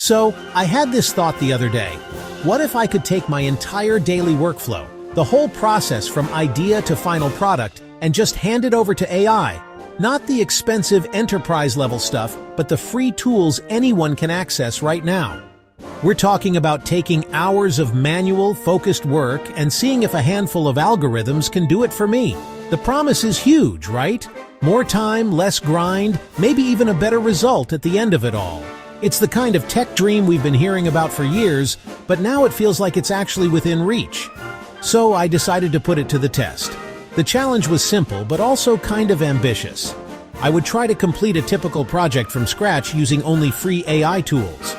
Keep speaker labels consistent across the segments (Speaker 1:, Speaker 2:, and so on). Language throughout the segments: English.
Speaker 1: So, I had this thought the other day. What if I could take my entire daily workflow, the whole process from idea to final product, and just hand it over to AI? Not the expensive enterprise-level stuff, but the free tools anyone can access right now. We're talking about taking hours of manual, focused work and seeing if a handful of algorithms can do it for me. The promise is huge, right? More time, less grind, maybe even a better result at the end of it all. It's the kind of tech dream we've been hearing about for years, but now it feels like it's actually within reach. So I decided to put it to the test. The challenge was simple, but also kind of ambitious. I would try to complete a typical project from scratch using only free AI tools.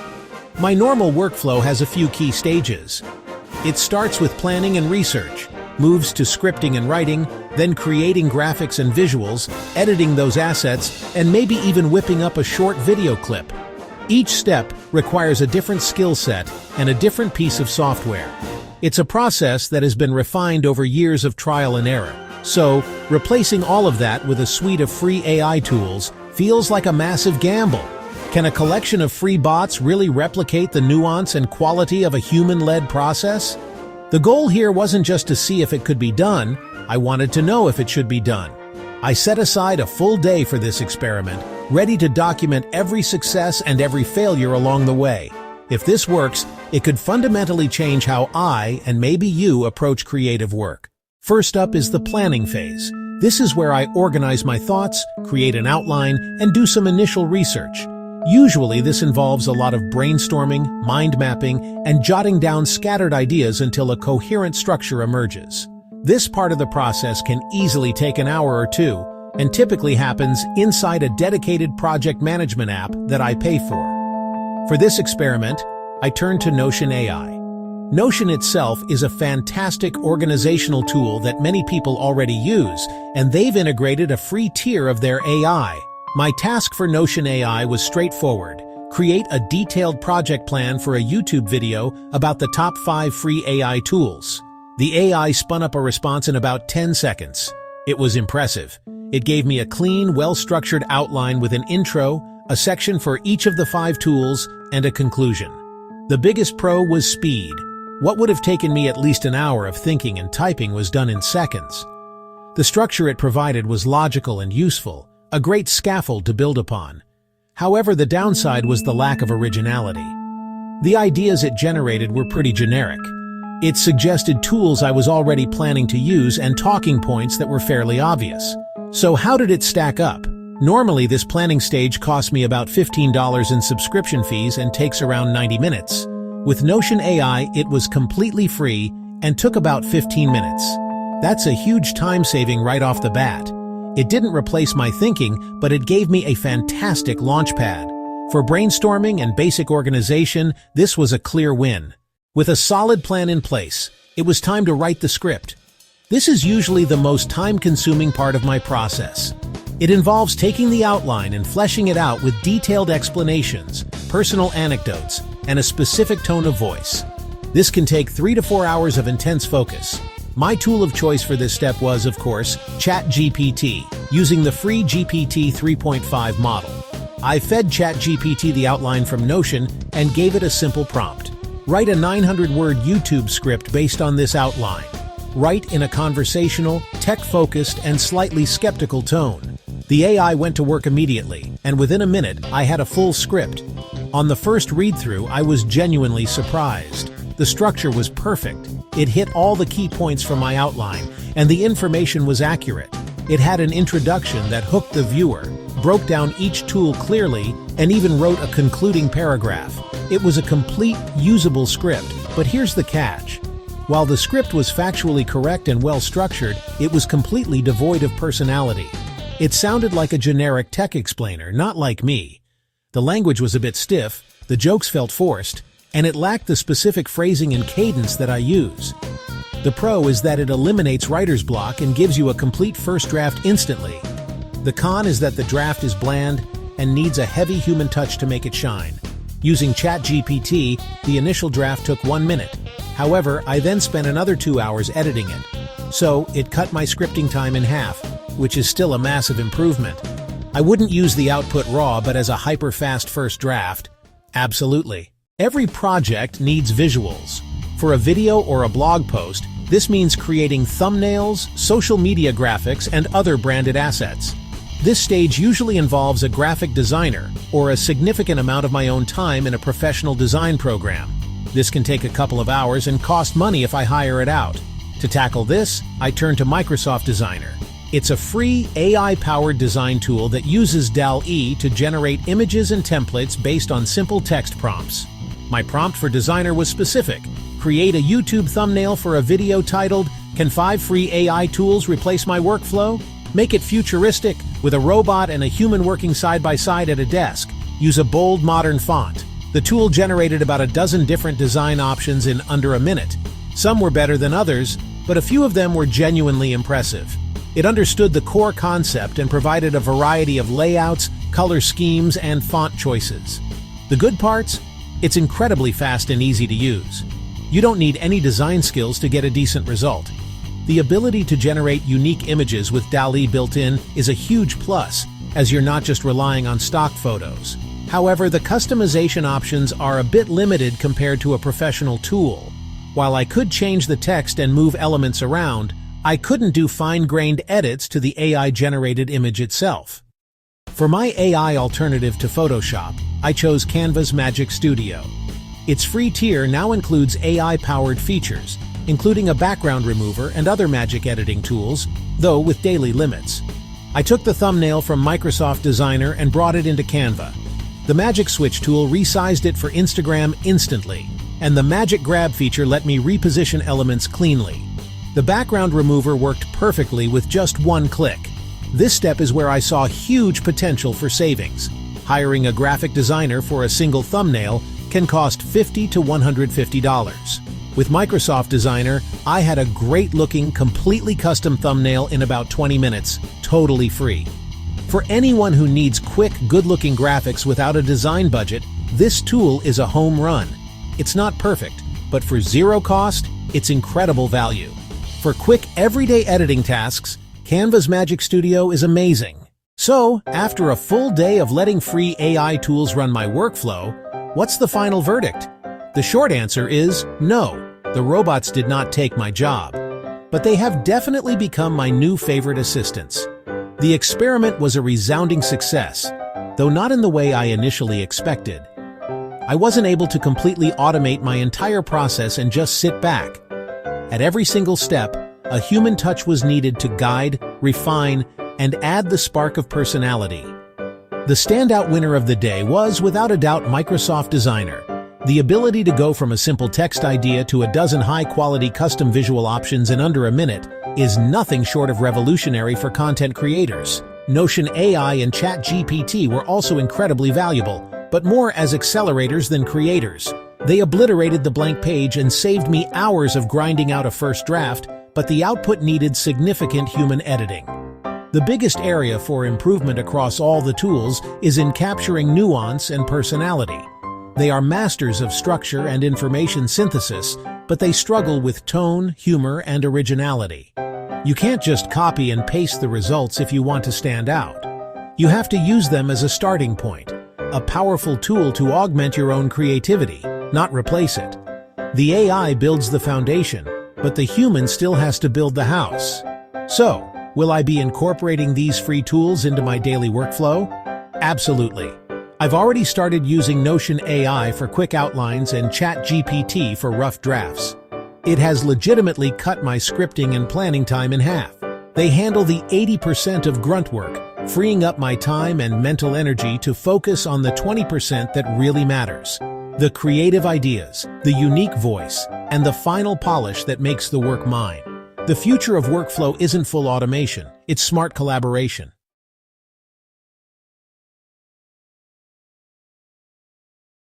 Speaker 1: My normal workflow has a few key stages. It starts with planning and research, moves to scripting and writing, then creating graphics and visuals, editing those assets, and maybe even whipping up a short video clip. Each step requires a different skill set and a different piece of software. It's a process that has been refined over years of trial and error. So, replacing all of that with a suite of free AI tools feels like a massive gamble. Can a collection of free bots really replicate the nuance and quality of a human-led process? The goal here wasn't just to see if it could be done, I wanted to know if it should be done. I set aside a full day for this experiment, ready to document every success and every failure along the way. If this works, it could fundamentally change how I, and maybe you, approach creative work. First up is the planning phase. This is where I organize my thoughts, create an outline, and do some initial research. Usually this involves a lot of brainstorming, mind mapping, and jotting down scattered ideas until a coherent structure emerges. This part of the process can easily take an hour or two, and typically happens inside a dedicated project management app that I pay for. For this experiment, I turned to Notion AI. Notion itself is a fantastic organizational tool that many people already use, and they've integrated a free tier of their AI. My task for Notion AI was straightforward. Create a detailed project plan for a YouTube video about the top 5 free AI tools. The AI spun up a response in about 10 seconds. It was impressive. It gave me a clean, well-structured outline with an intro, a section for each of the 5 tools, and a conclusion. The biggest pro was speed. What would have taken me at least an hour of thinking and typing was done in seconds. The structure it provided was logical and useful, a great scaffold to build upon. However, the downside was the lack of originality. The ideas it generated were pretty generic. It suggested tools I was already planning to use and talking points that were fairly obvious. So how did it stack up? Normally, this planning stage costs me about $15 in subscription fees and takes around 90 minutes. With Notion AI, it was completely free and took about 15 minutes. That's a huge time saving right off the bat. It didn't replace my thinking, but it gave me a fantastic launchpad. For brainstorming and basic organization, this was a clear win. With a solid plan in place, it was time to write the script. This is usually the most time-consuming part of my process. It involves taking the outline and fleshing it out with detailed explanations, personal anecdotes, and a specific tone of voice. This can take 3 to 4 hours of intense focus. My tool of choice for this step was, of course, ChatGPT, using the free GPT 3.5 model. I fed ChatGPT the outline from Notion and gave it a simple prompt. Write a 900-word YouTube script based on this outline. Write in a conversational, tech-focused, and slightly skeptical tone. The AI went to work immediately, and within a minute, I had a full script. On the first read-through, I was genuinely surprised. The structure was perfect. It hit all the key points from my outline, and the information was accurate. It had an introduction that hooked the viewer, broke down each tool clearly, and even wrote a concluding paragraph. It was a complete, usable script, but here's the catch. While the script was factually correct and well-structured, it was completely devoid of personality. It sounded like a generic tech explainer, not like me. The language was a bit stiff, the jokes felt forced, and it lacked the specific phrasing and cadence that I use. The pro is that it eliminates writer's block and gives you a complete first draft instantly. The con is that the draft is bland and needs a heavy human touch to make it shine. Using ChatGPT, the initial draft took 1 minute. However, I then spent another 2 hours editing it. So, it cut my scripting time in half, which is still a massive improvement. I wouldn't use the output raw, but as a hyper-fast first draft, absolutely. Every project needs visuals. For a video or a blog post, this means creating thumbnails, social media graphics, and other branded assets. This stage usually involves a graphic designer or a significant amount of my own time in a professional design program. This can take a couple of hours and cost money if I hire it out. To tackle this, I turn to Microsoft Designer. It's a free AI-powered design tool that uses DALL-E to generate images and templates based on simple text prompts. My prompt for Designer was specific. Create a YouTube thumbnail for a video titled, "Can 5 free AI tools replace my workflow?" Make it futuristic, with a robot and a human working side by side at a desk. Use a bold, modern font. The tool generated about a dozen different design options in under a minute. Some were better than others, but a few of them were genuinely impressive. It understood the core concept and provided a variety of layouts, color schemes, and font choices. The good parts? It's incredibly fast and easy to use. You don't need any design skills to get a decent result. The ability to generate unique images with DALL-E built in is a huge plus, as you're not just relying on stock photos. However, the customization options are a bit limited compared to a professional tool. While I could change the text and move elements around, I couldn't do fine-grained edits to the AI-generated image itself. For my AI alternative to Photoshop, I chose Canva's Magic Studio. Its free tier now includes AI-powered features, including a background remover and other magic editing tools, though with daily limits. I took the thumbnail from Microsoft Designer and brought it into Canva. The Magic Switch tool resized it for Instagram instantly, and the Magic Grab feature let me reposition elements cleanly. The background remover worked perfectly with just one click. This step is where I saw huge potential for savings. Hiring a graphic designer for a single thumbnail can cost $50 to $150. With Microsoft Designer, I had a great-looking, completely custom thumbnail in about 20 minutes, totally free. For anyone who needs quick, good-looking graphics without a design budget, this tool is a home run. It's not perfect, but for zero cost, it's incredible value. For quick, everyday editing tasks, Canva's Magic Studio is amazing. So, after a full day of letting free AI tools run my workflow, what's the final verdict? The short answer is no. The robots did not take my job. But they have definitely become my new favorite assistants. The experiment was a resounding success, though not in the way I initially expected. I wasn't able to completely automate my entire process and just sit back. At every single step, a human touch was needed to guide, refine, and add the spark of personality. The standout winner of the day was, without a doubt, Microsoft Designer. The ability to go from a simple text idea to a dozen high-quality custom visual options in under a minute is nothing short of revolutionary for content creators. Notion AI and ChatGPT were also incredibly valuable, but more as accelerators than creators. They obliterated the blank page and saved me hours of grinding out a first draft, but the output needed significant human editing. The biggest area for improvement across all the tools is in capturing nuance and personality. They are masters of structure and information synthesis, but they struggle with tone, humor, and originality. You can't just copy and paste the results if you want to stand out. You have to use them as a starting point, a powerful tool to augment your own creativity, not replace it. The AI builds the foundation, but the human still has to build the house. So, will I be incorporating these free tools into my daily workflow? Absolutely. I've already started using Notion AI for quick outlines and ChatGPT for rough drafts. It has legitimately cut my scripting and planning time in half. They handle the 80% of grunt work, freeing up my time and mental energy to focus on the 20% that really matters. The creative ideas, the unique voice, and the final polish that makes the work mine. The future of workflow isn't full automation, it's smart collaboration.